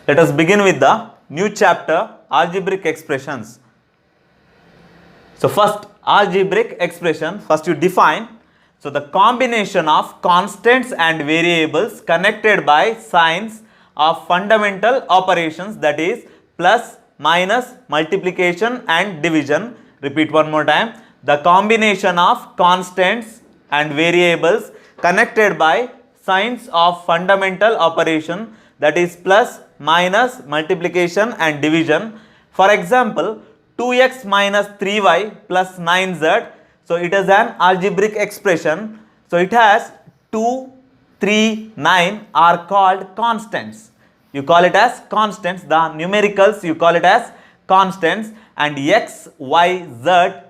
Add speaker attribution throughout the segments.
Speaker 1: Let us begin with the new chapter, algebraic expressions. So first, algebraic expression, first you define. So the combination of constants and variables connected by signs of fundamental operations, that is plus, minus, multiplication and division. Repeat one more time. The combination of constants and variables connected by signs of fundamental operation, that is plus, minus, multiplication and division. For example, 2x minus 3y plus 9z. So it is an algebraic expression. So it has 2, 3, 9 are called constants. You call it as constants. The numericals you call it as constants, and x, y, z,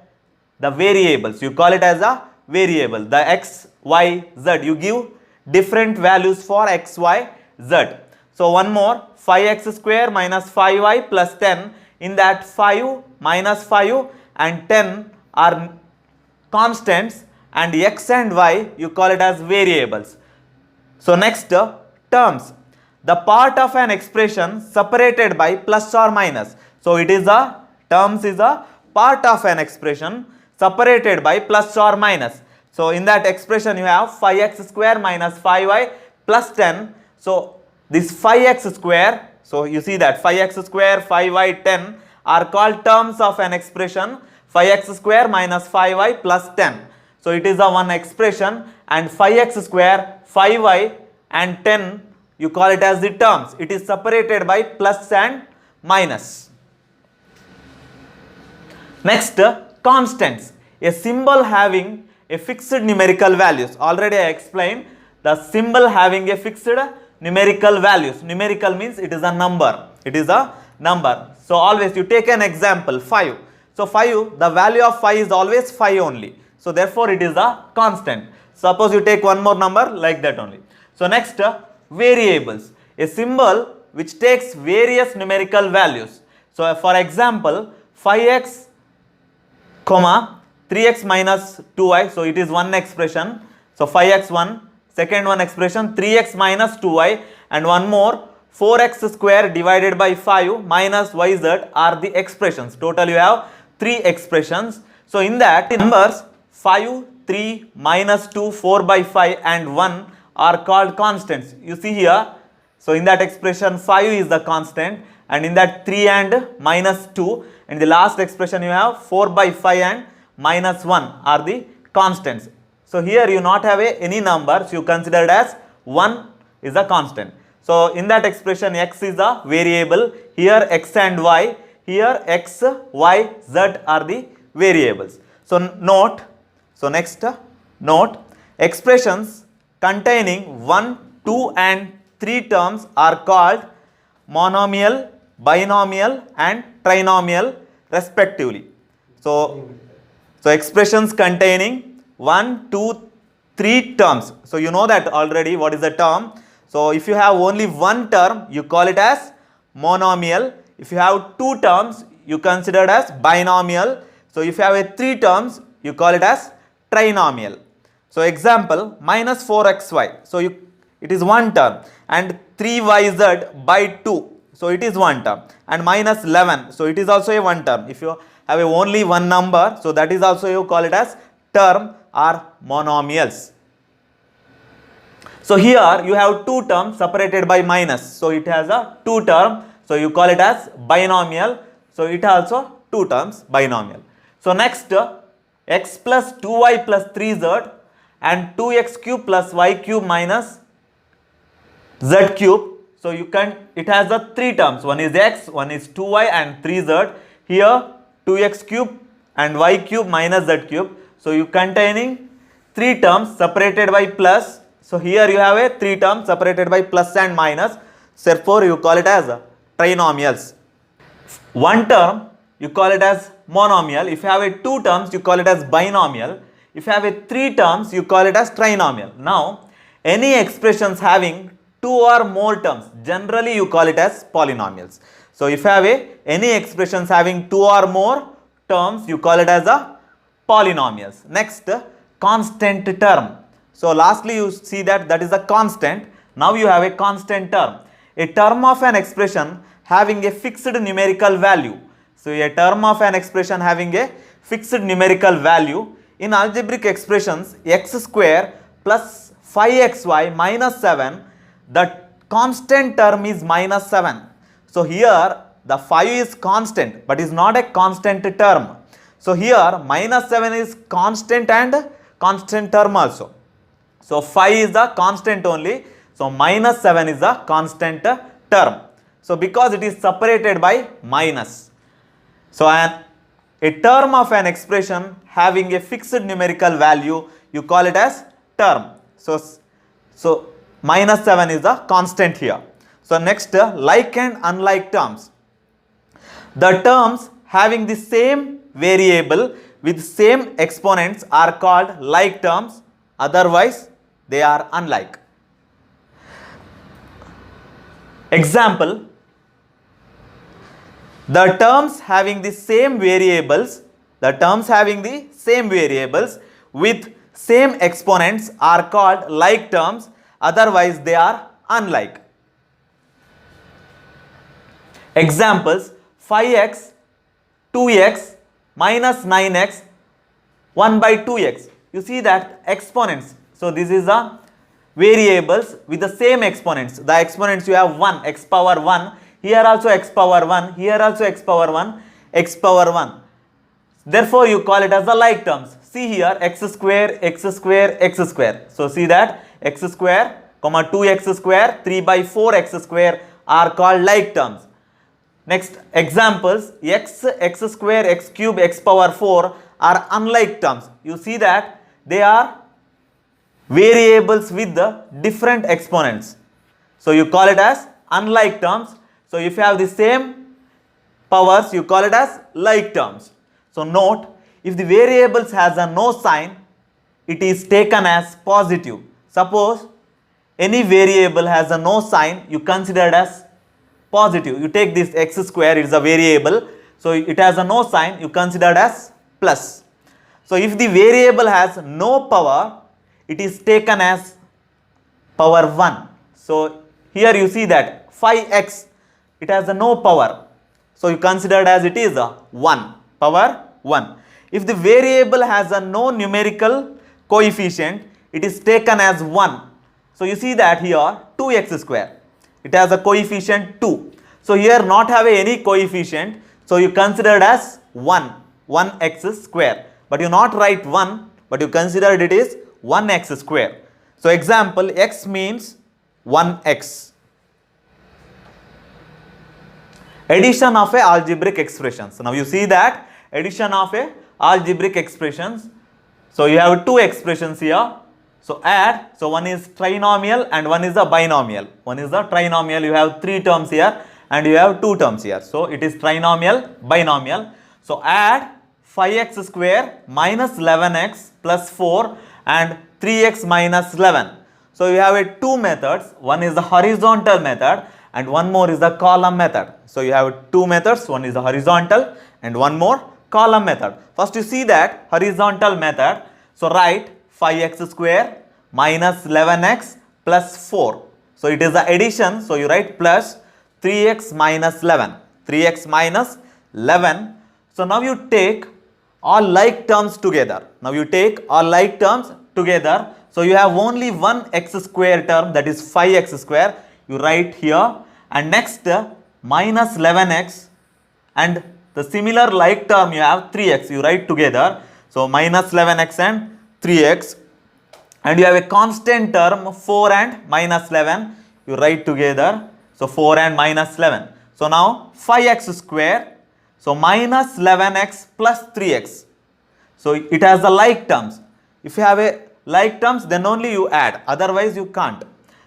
Speaker 1: the variables you call it as a variable. The x, y, z, you give different values for x, y, z. So one more, 5x square minus 5y plus 10. In that 5 minus 5 and 10 are constants, and x and y you call it as variables. So next, terms. The part of an expression separated by plus or minus. So it is a, terms is a part of an expression separated by plus or minus. So in that expression you have 5x square minus 5y plus 10. So this 5x square, so you see that 5x square, 5y, 10 are called terms of an expression 5x square minus 5y plus 10. So it is a one expression, and 5x square, 5y and 10 you call it as the terms. It is separated by plus and minus. Next, constants. A symbol having a fixed numerical values. Already I explained the symbol having a fixed numerical values. Numerical means it is a number. It is a number. So always you take an example, 5. So 5, the value of 5 is always 5 only. So therefore it is a constant. Suppose you take one more number like that only. So next, variables. A symbol which takes various numerical values. So for example, 5x, 3x minus 2y. So it is one expression. So 5x one. Second one expression, 3x minus 2y, and one more, 4x square divided by 5 minus yz are the expressions. Total you have 3 expressions. So in that, numbers 5, 3, minus 2, 4 by 5 and 1 are called constants. You see here, so in that expression 5 is the constant, and in that 3 and minus 2, and the last expression you have 4 by 5 and minus 1 are the constants. So here you not have any numbers, you consider it as 1 is a constant. So in that expression x is a variable, here x and y, here x, y, z are the variables. So note, so next, note, expressions containing 1, 2 and 3 terms are called monomial, binomial and trinomial respectively. So expressions containing 1, 2, 3 terms. So you know that already what is the term. So if you have only one term, you call it as monomial. If you have 2 terms, you consider it as binomial. So if you have 3 terms, you call it as trinomial. So example, minus 4xy. So it is one term, and 3yz by 2. So it is one term, and minus 11. So it is also a one term. If you have only one number, so that is also you call it as term or monomials. So here you have 2 terms separated by minus. So it has a 2 term. So you call it as binomial. So it also 2 terms, binomial. So next, x plus 2y plus 3z and 2x cube plus y cube minus z cube. So you can, it has the 3 terms. One is x, one is 2y and 3z. Here 2x cube and y cube minus z cube. So you containing 3 terms separated by plus. So here you have a 3 terms separated by plus and minus. Therefore you call it as trinomials. One term you call it as monomial. If you have a 2 terms, you call it as binomial. If you have a 3 terms, you call it as trinomial. Now any expressions having 2 or more terms, generally you call it as polynomials. So if you have any expressions having 2 or more terms, you call it as a polynomials. Next, constant term. So lastly you see that is a constant. Now you have a constant term. a term of an expression having a fixed numerical value. So a term of an expression having a fixed numerical value. In algebraic expressions, x square plus 5xy minus 7, the constant term is minus 7. So here the 5 is constant but is not a constant term. So here minus 7 is constant and constant term also. So 5 is the constant only. So minus 7 is the constant term. So because it is separated by minus. So a term of an expression having a fixed numerical value, you call it as term. So minus 7 is the constant here. So next, like and unlike terms. The terms having the same variable with same exponents are called like terms, otherwise they are unlike. Example, the terms having the same variables, with same exponents are called like terms, otherwise they are unlike. Examples, 5x, 2x, minus 9x, 1 by 2x. You see that exponents. So this is the variables with the same exponents. The exponents you have 1, x power 1, here also x power 1, here also x power 1, x power 1. Therefore you call it as the like terms. See here, x square, x square, x square. So see that x square, 2x square, 3 by 4x square are called like terms. Next examples, x, x square, x cube, x power 4 are unlike terms. You see that they are variables with the different exponents. So you call it as unlike terms. So if you have the same powers, you call it as like terms. So note, if the variables has a no sign, it is taken as positive. Suppose any variable has a no sign, you consider it as positive. You take this x square, it is a variable, so it has a no sign, you consider it as plus. So if the variable has no power, it is taken as power 1. So here you see that 5x, it has a no power, so you consider it as it is a 1, power 1. If the variable has a no numerical coefficient, it is taken as 1. So you see that here 2x square, it has a coefficient 2. So here not have any coefficient, so you consider it as 1x square. But you not write 1, but you consider it is 1x square. So example, x means 1x. Addition of a algebraic expressions. So now you see that addition of a algebraic expressions. So you have two expressions here. So add, so one is trinomial and one is a binomial. One is the trinomial, you have 3 terms here and you have 2 terms here. So it is trinomial, binomial. So add 5x square minus 11x plus 4 and 3x minus 11. So you have 2 methods. One is the horizontal method and one more is the column method. So you have 2 methods. One is the horizontal and one more column method. First you see that horizontal method. So write 5x square minus 11x plus 4. So it is the addition. So you write plus 3x minus 11. 3x minus 11. So now you take all like terms together. So you have only one x square term, that is 5x square. You write here, and next minus 11x, and the similar like term you have 3x. You write together. So minus 11x and 3x, and you have a constant term 4 and minus 11. You write together. So 4 and minus 11. So now 5x square. So minus 11x plus 3x. So it has the like terms. If you have a like terms, then only you add, otherwise you can't.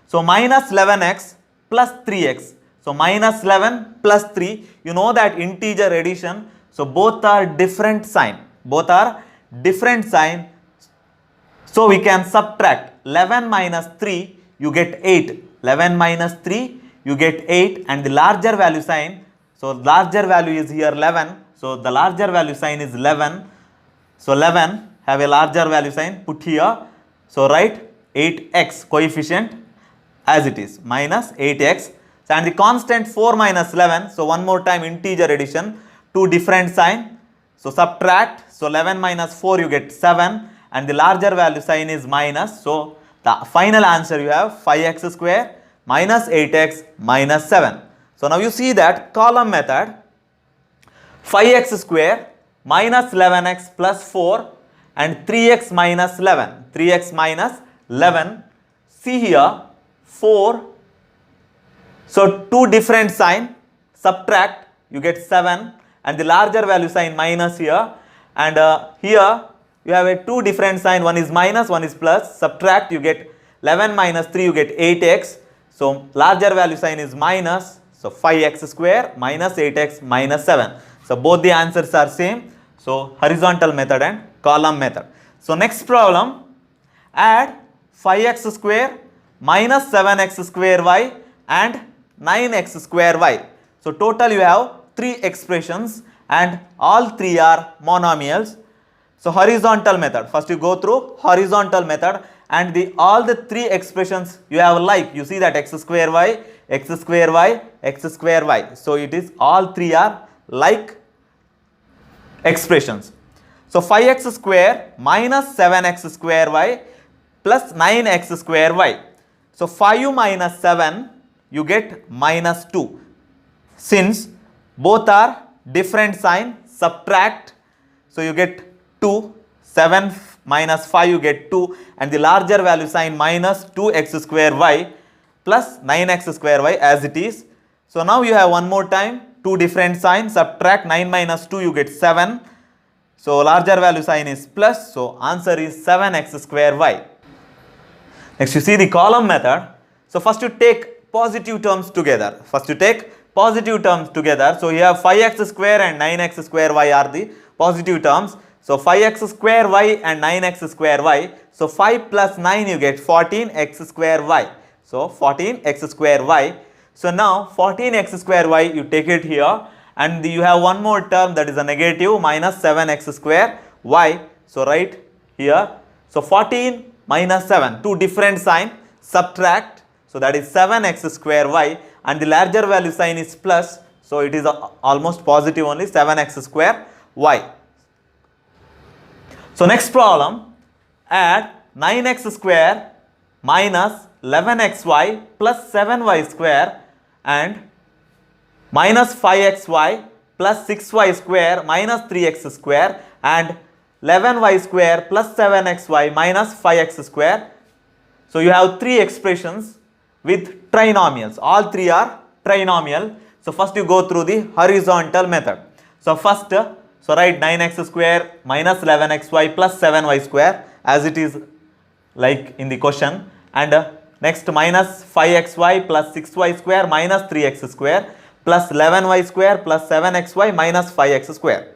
Speaker 1: So minus 11x plus 3x. So minus 11 plus 3, you know that integer addition. So both are different sign. So we can subtract 11 minus 3, you get 8. 11 minus 3, you get 8, and the larger value sign. So larger value is here 11. So the larger value sign is 11. So 11 have a larger value sign, put here. So write 8x coefficient as it is, minus 8x. So, and the constant 4 minus 11. So, one more time integer addition, two different sign. So, subtract. So, 11 minus 4 you get 7 and the larger value sign is minus. So, the final answer you have 5x square minus 8x minus 7. So, now you see that column method 5x square minus 11x plus 4 and 3x minus 11. 3x minus 11. See here 4. So, two different sign, subtract, you get 7 and the larger value sign minus here, and here you have a two different sign, one is minus, one is plus, subtract, you get 11 minus 3, you get 8x. So, larger value sign is minus, so 5x square minus 8x minus 7. So, both the answers are same. So, horizontal method and column method. So, next problem, add 5x square minus 7x square y and 9x square y. So, total you have three expressions and all three are monomials. So, horizontal method, first you go through horizontal method and all the three expressions you have like, you see that x square y, x square y, x square y. So, it is all three are like expressions. So, 5x square minus 7x square y plus 9x square y. So, 5 minus 7 you get minus 2. Since both are different sign, subtract. So, you get 2. 7 minus 5 you get 2 and the larger value sign minus 2x square y plus 9x square y as it is. So, now you have one more time two different signs, subtract 9 minus 2 you get 7. So, larger value sign is plus. So, answer is 7x square y. Next you see the column method. So, first you take positive terms together. First you take positive terms together. So, here 5x square and 9x square y are the positive terms. So, 5x square y and 9x square y. So, 5 plus 9 you get 14x square y. So, 14x square y. So, now 14x square y you take it here and you have one more term that is a negative minus 7x square y. So, write here. So, 14 minus 7, two different sign, subtract. So, that is 7x square y and the larger value sign is plus. So, it is almost positive only, 7x square y. So, next problem, add 9x square minus 11xy plus 7y square and minus 5xy plus 6y square minus 3x square and 11y square plus 7xy minus 5x square. So, you have three expressions with trinomials. All three are trinomial. So, first you go through the horizontal method. So, first, so write 9x square minus 11xy plus 7y square as it is like in the question, and next minus 5xy plus 6y square minus 3x square plus 11y square plus 7xy minus 5x square.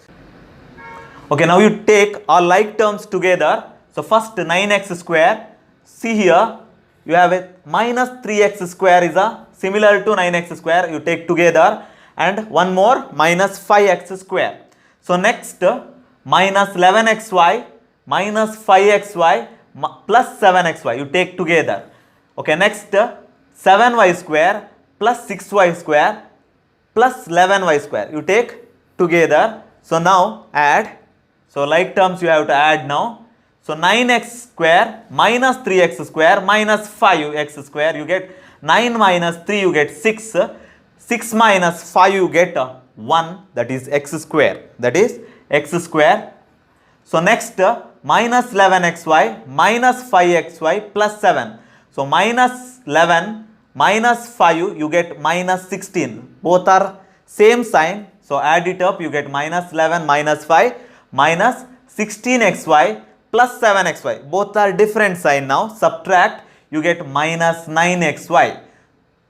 Speaker 1: Okay, now you take all like terms together. So, first 9x square, see here you have a minus 3x square is a similar to 9x square, you take together, and one more minus 5x square. So, next minus 11xy minus 5xy plus 7xy you take together. Okay, next 7y square plus 6y square plus 11y square you take together. So, now add. So, like terms you have to add now. So, 9x square minus 3x square minus 5x square you get 9 minus 3 you get 6. 6 minus 5 you get 1, that is x square, that is x square. So, next minus 11xy minus 5xy plus 7. So, minus 11 minus 5 you get minus 16, both are same sign. So, add it up, you get minus 11 minus 5 minus 16xy plus 7xy, both are different sign now, subtract, you get minus 9xy.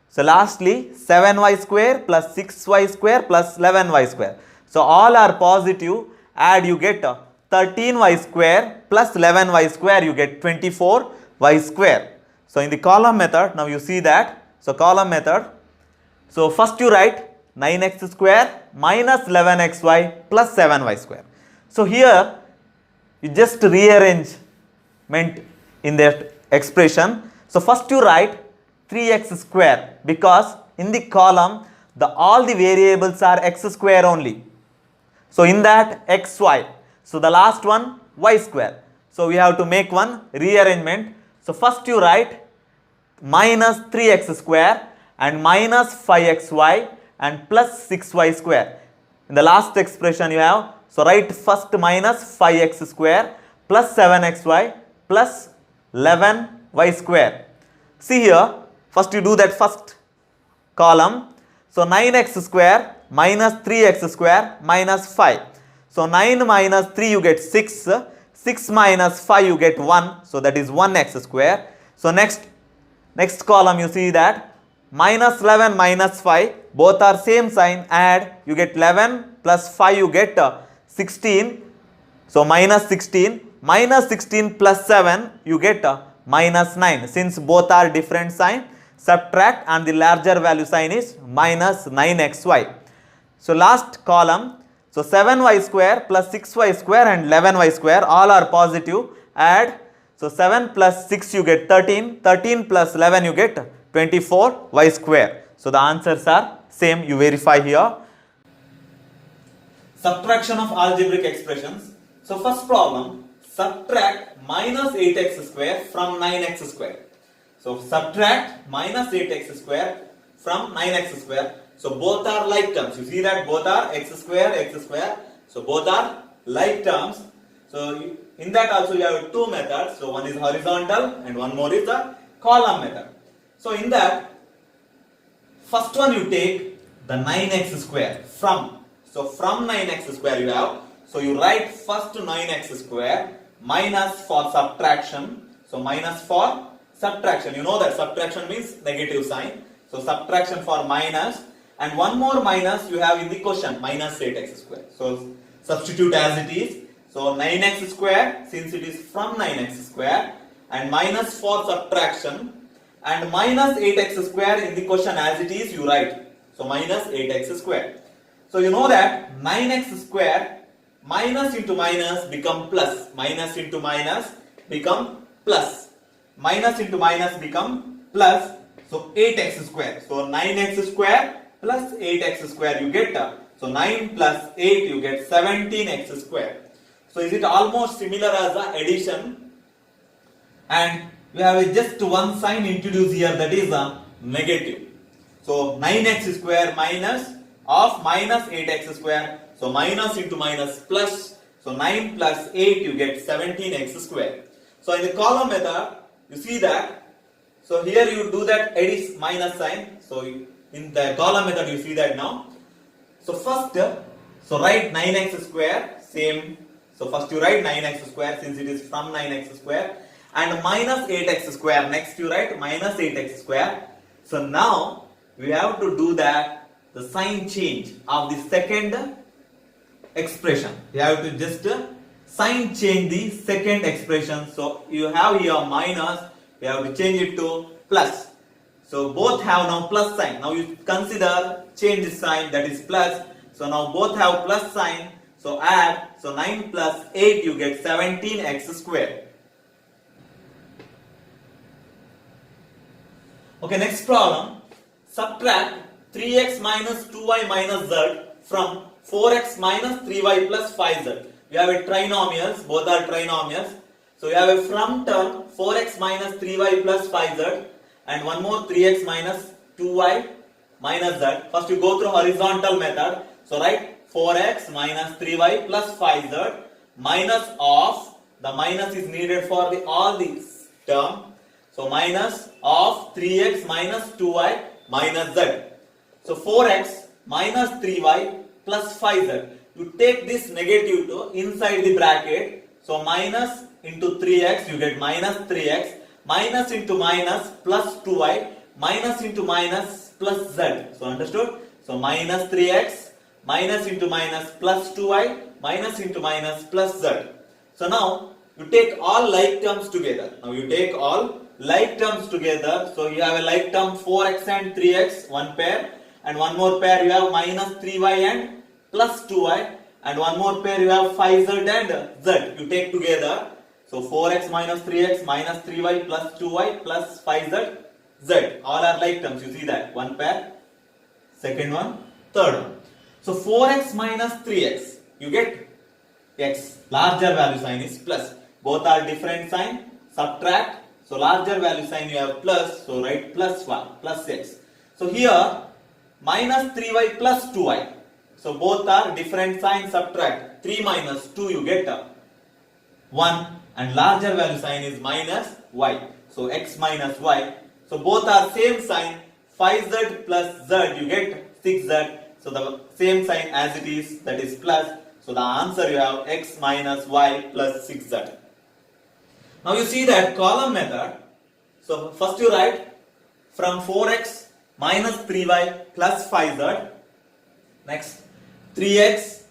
Speaker 1: So, lastly 7y square plus 6y square plus 11y square. So, all are positive, add you get 13y square plus 11y square you get 24y square. So, in the column method now you see that. So, column method. So, first you write 9x square minus 11xy plus 7y square. So, here you just rearrangement in that expression. So, first you write 3x square because in the column, all the variables are x square only. So in that xy. So the last one y square. So we have to make one rearrangement. So first you write minus 3x square and minus 5xy and plus 6y square. In the last expression you have, so write first minus 5x square plus 7xy plus 11y square. See here, first you do that first column. So 9x square minus 3x square minus 5. So 9 minus 3 you get 6. 6 minus 5 you get 1. So that is 1x square. So next column you see that minus 11 minus 5, both are same sign, add, you get 11 plus 5 you get 16. So minus 16. Minus 16 plus 7 you get minus 9. Since both are different sign, subtract, and the larger value sign is minus 9xy. So last column, so 7y square plus 6y square and 11y square, all are positive, add. So 7 plus 6 you get 13, 13 plus 11 you get 24y square. So the answers are same, you verify here. Subtraction of algebraic expressions. So first problem, subtract minus 8x square from 9x square. So subtract minus 8x square from 9x square. So both are like terms. You see that both are x square, x square. So both are like terms. So in that also you have two methods. So one is horizontal and one more is the column method. So in that, first one you take the 9x square from. So from 9x square you have. So you write first 9x square minus for subtraction. So minus for subtraction. You know that subtraction means negative sign. So subtraction for minus. And one more minus you have in the question, minus 8x square. So substitute as it is. So 9x square, since it is from 9x square, and minus for subtraction, and minus 8x square in the question as it is you write. So minus 8x square. So you know that 9x square minus into minus become plus. Minus into minus become plus. Minus into minus become plus. So 8x square. So 9x square plus 8x square you get. So 9 plus 8 you get 17x square. So is it almost similar as the addition? And we have just one sign introduced here, that is a negative. So 9x square minus of minus 8x square. So minus into minus plus. So 9 plus 8 you get 17x square. So in the column method you see that. So here you do that addition minus sign. So in the column method you see that now. So first, so write 9x square, same. So first you write 9x square since it is from 9x square, and minus 8x square. Next you write minus 8x square. So now we have to do that the sign change of the second expression. You have to just sign change the second expression. So you have here minus, you have to change it to plus. So both have now plus sign. Now you consider change the sign, that is plus. So now both have plus sign. So add. So 9 plus 8 you get 17x square. Okay, next problem. Subtract 3x minus 2y minus z from 4x minus 3y plus 5z. We have a trinomials, both are trinomials. So we have a from term 4x minus 3y plus 5z and one more 3x minus 2y minus z. First you go through horizontal method. So write 4x minus 3y plus 5z minus of, the minus is needed for the all these term. So minus of 3x minus 2y minus z. So 4x minus 3y plus 5z. You take this negative to inside the bracket. So minus into 3x you get minus 3x. Minus into minus plus 2y. Minus into minus plus z. So understood? So minus 3x. Minus into minus plus 2y, minus into minus plus z. So now you take all like terms together. Now you take all like terms together. So you have a like term 4x and 3x, one pair, and one more pair you have minus 3y and plus 2y, and one more pair you have 5z and z. You take together. So 4x minus 3x minus 3y plus 2y plus 5z z. All are like terms. You see that one pair. second one, third one. So 4x minus 3x, you get x, larger value sign is plus. Both are different sign, subtract. So larger value sign you have plus, so write plus 1, plus x. So here minus 3y plus 2y. So both are different sign, subtract. 3 minus 2 you get 1, and larger value sign is minus y. So x minus y. So both are same sign, 5z plus z you get 6z. So the same sign as it is, that is plus. So the answer you have x minus y plus 6z. Now you see that column method. So first you write from 4x minus 3y plus 5z. Next 3x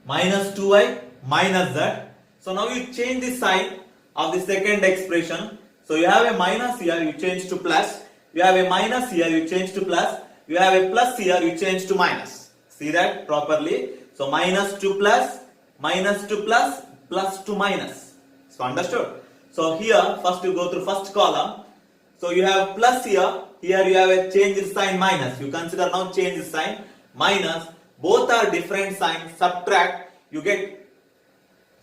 Speaker 1: minus 2y minus z. So now you change the sign of the second expression. So you have a minus here, you change to plus. You have a minus here, you change to plus. You have a plus here, you change to minus. See that properly? So minus to plus, minus to plus, plus to minus. So understood? So here first you go through first column. So you have plus here, here you have a change sign minus. You consider now change sign minus. Both are different signs, subtract, you get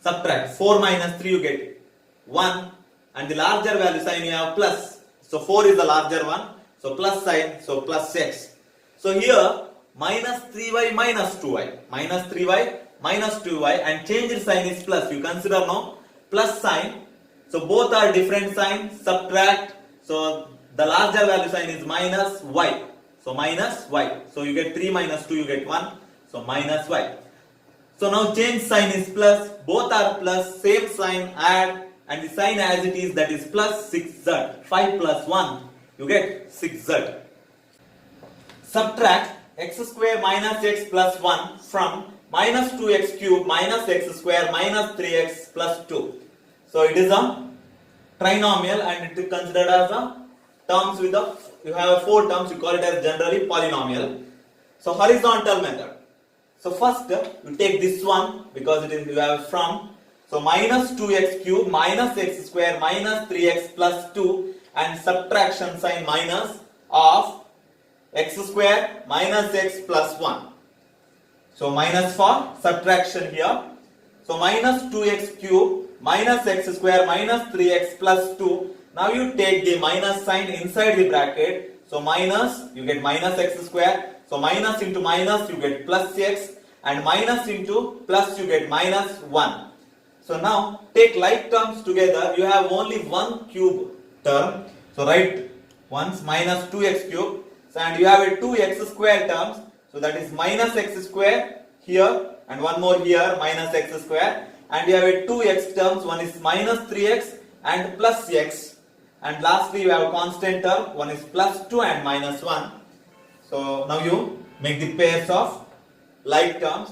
Speaker 1: subtract 4 minus 3 you get 1, and the larger value sign you have plus. So 4 is the larger one, so plus sign, so plus x. So here minus 3y minus 2y, minus 3y minus 2y, and change sign is plus. You consider now plus sign. So both are different signs, subtract. So the larger value sign is minus y. So minus y. So you get 3 minus 2 you get 1. So minus y. So now change sign is plus. Both are plus, same sign, add, and the sign as it is, that is plus 6z. 5 plus 1 you get 6z. Subtract x square minus x plus 1 from minus 2x cube minus x square minus 3x plus 2. So it is a trinomial and it is considered as a terms with the, you have 4 terms, you call it as generally polynomial. So horizontal method. So first you take this one because it is, you have from, so minus 2x cube minus x square minus 3x plus 2, and subtraction sign minus of x square minus x plus 1. So minus for subtraction here. So minus 2x cube minus x square minus 3x plus 2. Now you take the minus sign inside the bracket. So minus, you get minus x square. So minus into minus you get plus x, and minus into plus you get minus 1. So now take like terms together. You have only one cube term. So write once minus 2x cube. So and you have a 2x square terms. So that is minus x square here, and one more here minus x square. And you have a 2x terms. One is minus 3x and plus x. And lastly you have a constant term. One is plus 2 and minus 1. So now you make the pairs of like terms.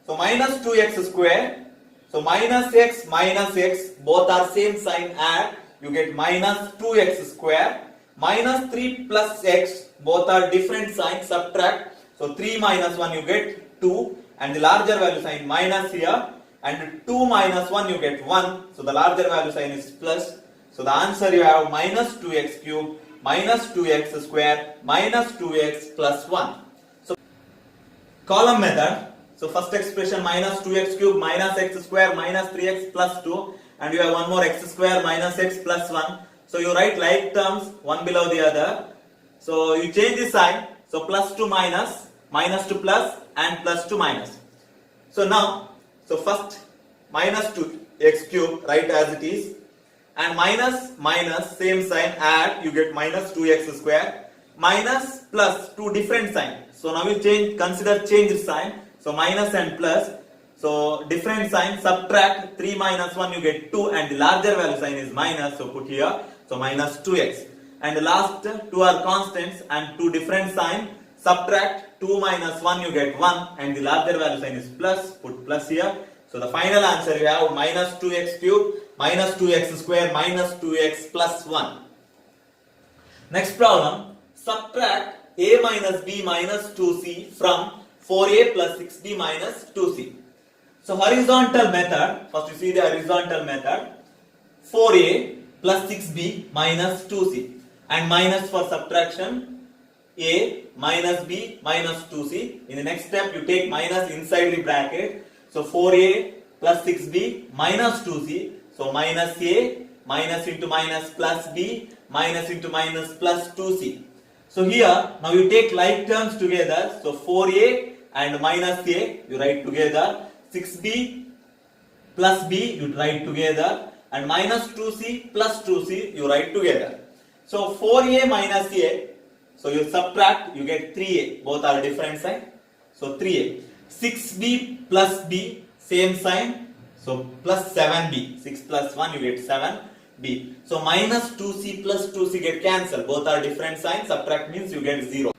Speaker 1: So minus 2x square. So minus x, both are same sign, add, you get minus 2x square. Minus 3 plus x, both are different signs, subtract. So 3 minus 1 you get 2, and the larger value sign minus here, and 2 minus 1 you get 1. So the larger value sign is plus. So the answer you have minus 2x cube minus 2x square minus 2x plus 1. So column method. So first expression minus 2x cube minus x square minus 3x plus 2, and you have one more x square minus x plus 1. So you write like terms one below the other. So you change the sign. So plus to minus, minus to plus, and plus to minus. So now, so first minus 2x cube, write as it is, and minus minus same sign, add, you get minus 2x square, minus plus, two different sign. So now you change, consider change sign. So minus and plus, so different sign, subtract 3 minus 1 you get 2, and the larger value sign is minus, so put here, so minus 2x. And the last two are constants and two different sign, subtract 2 minus 1 you get 1, and the larger value sign is plus, put plus here. So the final answer you have minus 2x cube minus 2x square minus 2x plus 1. Next problem, subtract a minus b minus 2c from 4a plus 6b minus 2c. So horizontal method, first you see the horizontal method, 4a plus 6b minus 2c, and minus for subtraction, A minus B minus 2C. In the next step, you take minus inside the bracket. So 4A plus 6B minus 2C. So minus A minus into minus plus B minus into minus plus 2C. So here, now you take like terms together. So 4A and minus A, you write together. 6B plus B, you write together. And minus 2C plus 2C, you write together. So 4A minus A, so you subtract, you get 3A. Both are different sign. So 3A. 6B plus B, same sign. So plus 7B. 6 plus 1, you get 7B. So minus 2C plus 2C get cancelled. Both are different signs. Subtract means you get 0.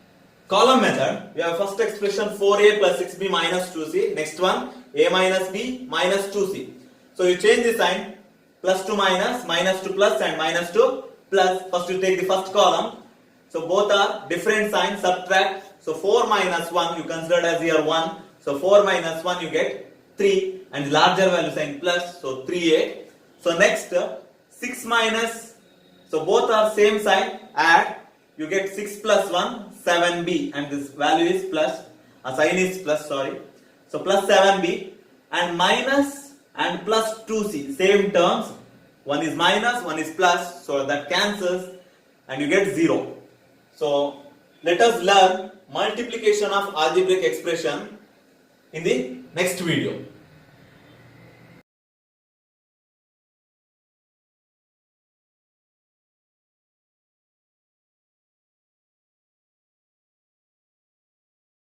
Speaker 1: Column method, we have first expression 4A plus 6B minus 2C. Next one, A minus B minus 2C. So you change the sign. Plus to minus, minus to plus and minus to plus. First you take the first column. So both are different signs. Subtract. So 4 minus 1 you consider as here 1. So 4 minus 1 you get 3 and larger value sign plus. So 3A. So next 6 minus. So both are same sign. Add. You get 6 plus 1 7B and this value is plus. Sign is plus, sorry. So plus 7B and minus and plus 2C, same terms. One is minus, one is plus, so that cancels and you get 0. So let us learn multiplication of algebraic expression in the next video.